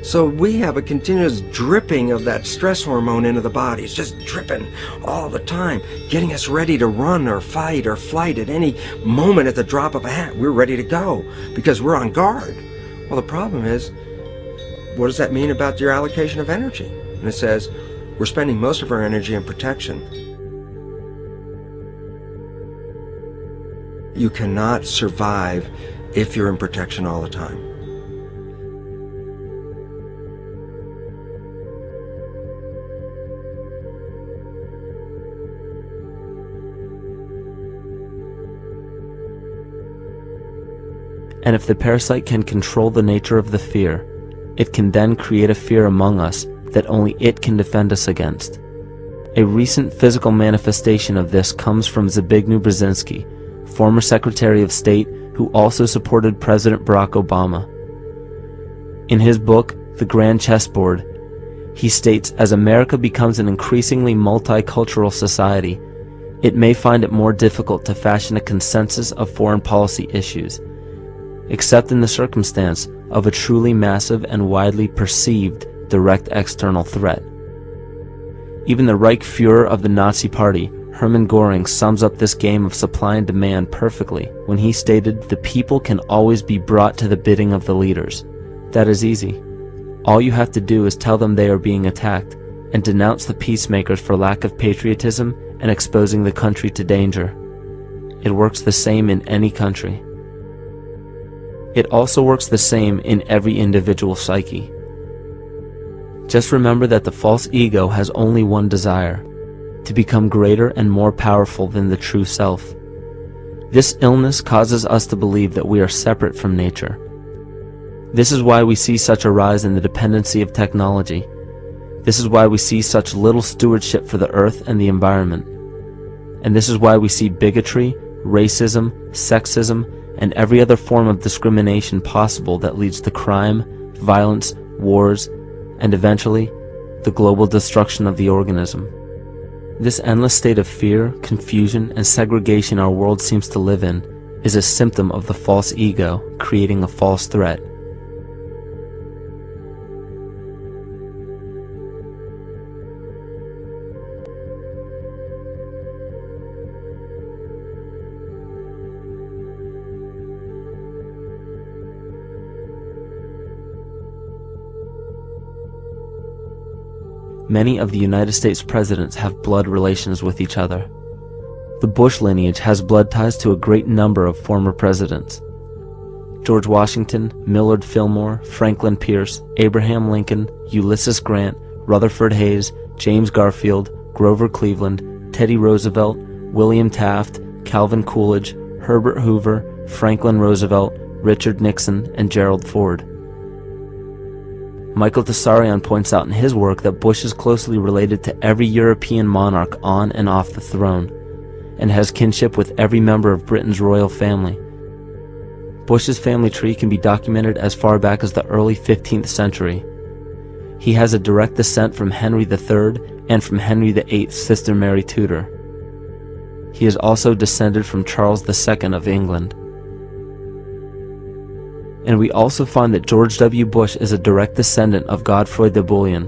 So we have a continuous dripping of that stress hormone into the body. It's just dripping all the time, getting us ready to run or fight or flight at any moment at the drop of a hat. We're ready to go because we're on guard. Well, the problem is, what does that mean about your allocation of energy? And it says, we're spending most of our energy in protection. You cannot survive if you're in protection all the time. And if the parasite can control the nature of the fear, it can then create a fear among us that only it can defend us against. A recent physical manifestation of this comes from Zbigniew Brzezinski, former Secretary of State who also supported President Barack Obama. In his book, The Grand Chessboard, he states, as America becomes an increasingly multicultural society, it may find it more difficult to fashion a consensus of foreign policy issues, except in the circumstance of a truly massive and widely perceived direct external threat. Even the Reichsfuhrer of the Nazi Party, Hermann Göring, sums up this game of supply and demand perfectly when he stated, "The people can always be brought to the bidding of the leaders." That is easy. All you have to do is tell them they are being attacked and denounce the peacemakers for lack of patriotism and exposing the country to danger. It works the same in any country. It also works the same in every individual psyche. Just remember that the false ego has only one desire: to become greater and more powerful than the true self. This illness causes us to believe that we are separate from nature. This is why we see such a rise in the dependency of technology. This is why we see such little stewardship for the earth and the environment. And this is why we see bigotry, racism, sexism, and every other form of discrimination possible that leads to crime, violence, wars, and eventually, the global destruction of the organism. This endless state of fear, confusion, and segregation our world seems to live in is a symptom of the false ego creating a false threat. Many of the United States presidents have blood relations with each other. The Bush lineage has blood ties to a great number of former presidents. George Washington, Millard Fillmore, Franklin Pierce, Abraham Lincoln, Ulysses Grant, Rutherford Hayes, James Garfield, Grover Cleveland, Teddy Roosevelt, William Taft, Calvin Coolidge, Herbert Hoover, Franklin Roosevelt, Richard Nixon, and Gerald Ford. Michael Tsarion points out in his work that Bush is closely related to every European monarch on and off the throne, and has kinship with every member of Britain's royal family. Bush's family tree can be documented as far back as the early 15th century. He has a direct descent from Henry III and from Henry VIII's sister Mary Tudor. He is also descended from Charles II of England. And we also find that George W. Bush is a direct descendant of Godfrey de Bouillon.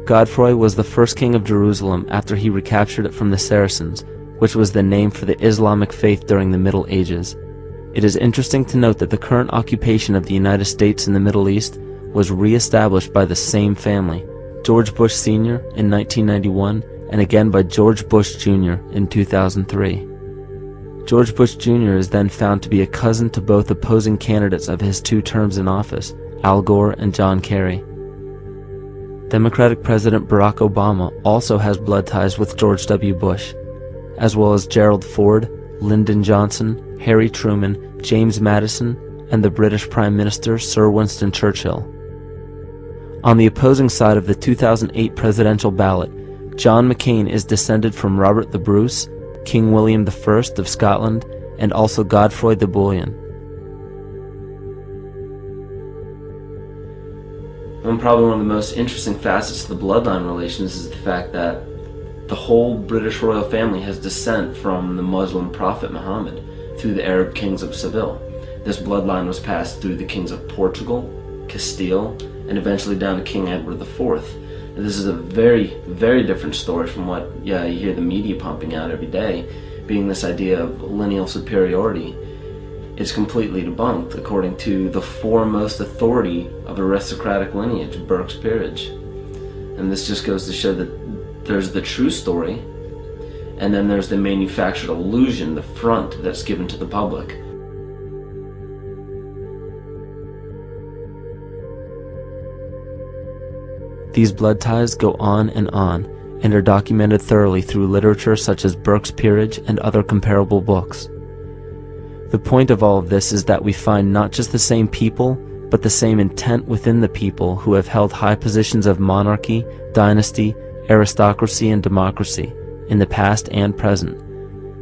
Godfrey was the first king of Jerusalem after he recaptured it from the Saracens, which was the name for the Islamic faith during the Middle Ages. It is interesting to note that the current occupation of the United States in the Middle East was re-established by the same family, George Bush Sr. in 1991, and again by George Bush Jr. in 2003. George Bush Jr. is then found to be a cousin to both opposing candidates of his 2 terms in office, Al Gore and John Kerry. Democratic President Barack Obama also has blood ties with George W. Bush, as well as Gerald Ford, Lyndon Johnson, Harry Truman, James Madison, and the British Prime Minister Sir Winston Churchill. On the opposing side of the 2008 presidential ballot, John McCain is descended from Robert the Bruce, King William I of Scotland, and also Godfrey de Bouillon. Probably one of the most interesting facets of the bloodline relations is the fact that the whole British royal family has descent from the Muslim prophet Muhammad through the Arab kings of Seville. This bloodline was passed through the kings of Portugal, Castile, and eventually down to King Edward IV. And this is a very, very different story from what you hear the media pumping out every day, being this idea of lineal superiority. It's completely debunked according to the foremost authority of aristocratic lineage, Burke's Peerage. And this just goes to show that there's the true story, and then there's the manufactured illusion, the front that's given to the public. These blood ties go on and are documented thoroughly through literature such as Burke's Peerage and other comparable books. The point of all of this is that we find not just the same people, but the same intent within the people who have held high positions of monarchy, dynasty, aristocracy, and democracy in the past and present,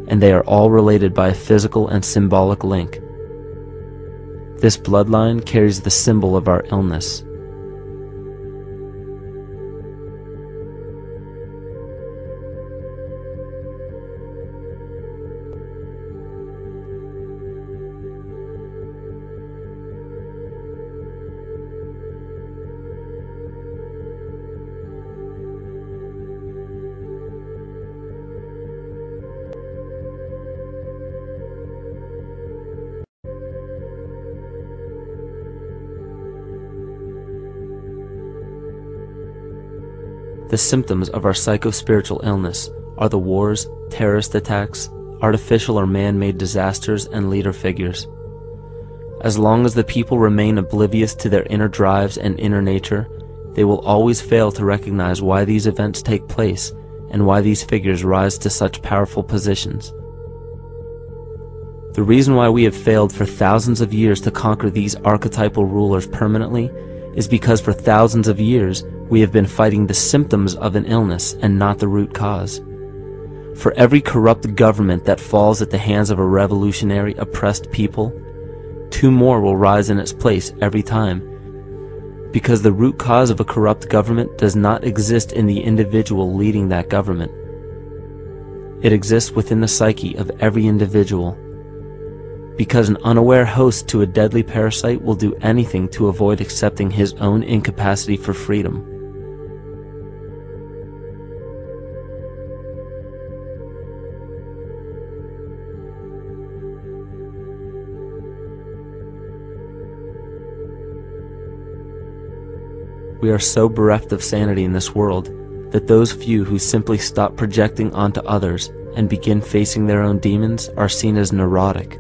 and they are all related by a physical and symbolic link. This bloodline carries the symbol of our illness. The symptoms of our psycho-spiritual illness are the wars, terrorist attacks, artificial or man-made disasters, and leader figures. As long as the people remain oblivious to their inner drives and inner nature, they will always fail to recognize why these events take place and why these figures rise to such powerful positions. The reason why we have failed for thousands of years to conquer these archetypal rulers permanently is because for thousands of years we have been fighting the symptoms of an illness and not the root cause. For every corrupt government that falls at the hands of a revolutionary, oppressed people, 2 more will rise in its place every time, because the root cause of a corrupt government does not exist in the individual leading that government. It exists within the psyche of every individual, because an unaware host to a deadly parasite will do anything to avoid accepting his own incapacity for freedom. We are so bereft of sanity in this world that those few who simply stop projecting onto others and begin facing their own demons are seen as neurotic.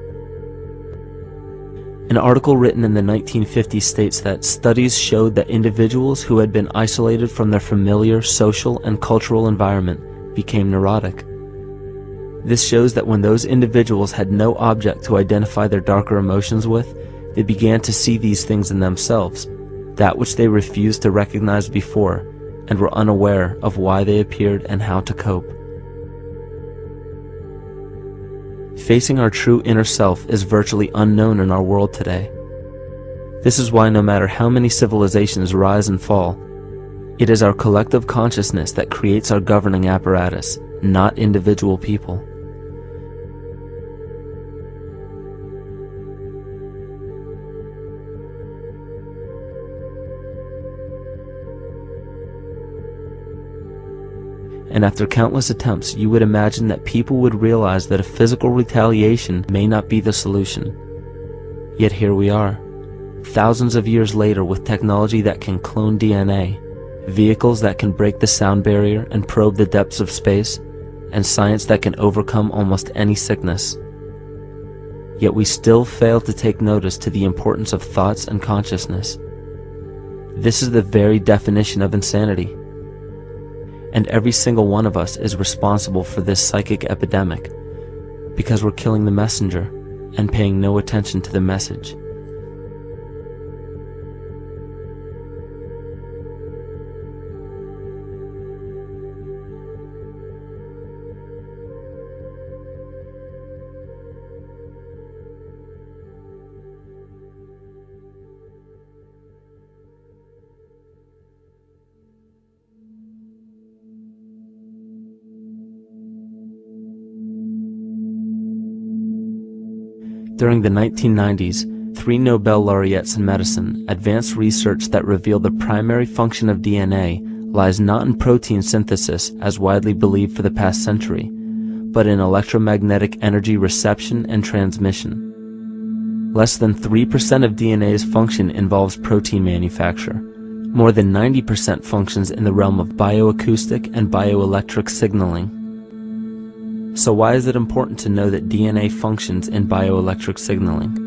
An article written in the 1950s states that studies showed that individuals who had been isolated from their familiar social and cultural environment became neurotic. This shows that when those individuals had no object to identify their darker emotions with, they began to see these things in themselves, that which they refused to recognize before, and were unaware of why they appeared and how to cope. Facing our true inner self is virtually unknown in our world today. This is why no matter how many civilizations rise and fall, it is our collective consciousness that creates our governing apparatus, not individual people. And after countless attempts, you would imagine that people would realize that a physical retaliation may not be the solution. Yet here we are, thousands of years later, with technology that can clone DNA, vehicles that can break the sound barrier and probe the depths of space, and science that can overcome almost any sickness. Yet we still fail to take notice to the importance of thoughts and consciousness. This is the very definition of insanity. And every single one of us is responsible for this psychic epidemic, because we're killing the messenger and paying no attention to the message. During the 1990s, 3 Nobel laureates in medicine advanced research that revealed the primary function of DNA lies not in protein synthesis as widely believed for the past century, but in electromagnetic energy reception and transmission. Less than 3% of DNA's function involves protein manufacture. More than 90% functions in the realm of bioacoustic and bioelectric signaling. So why is it important to know that DNA functions in bioelectric signaling?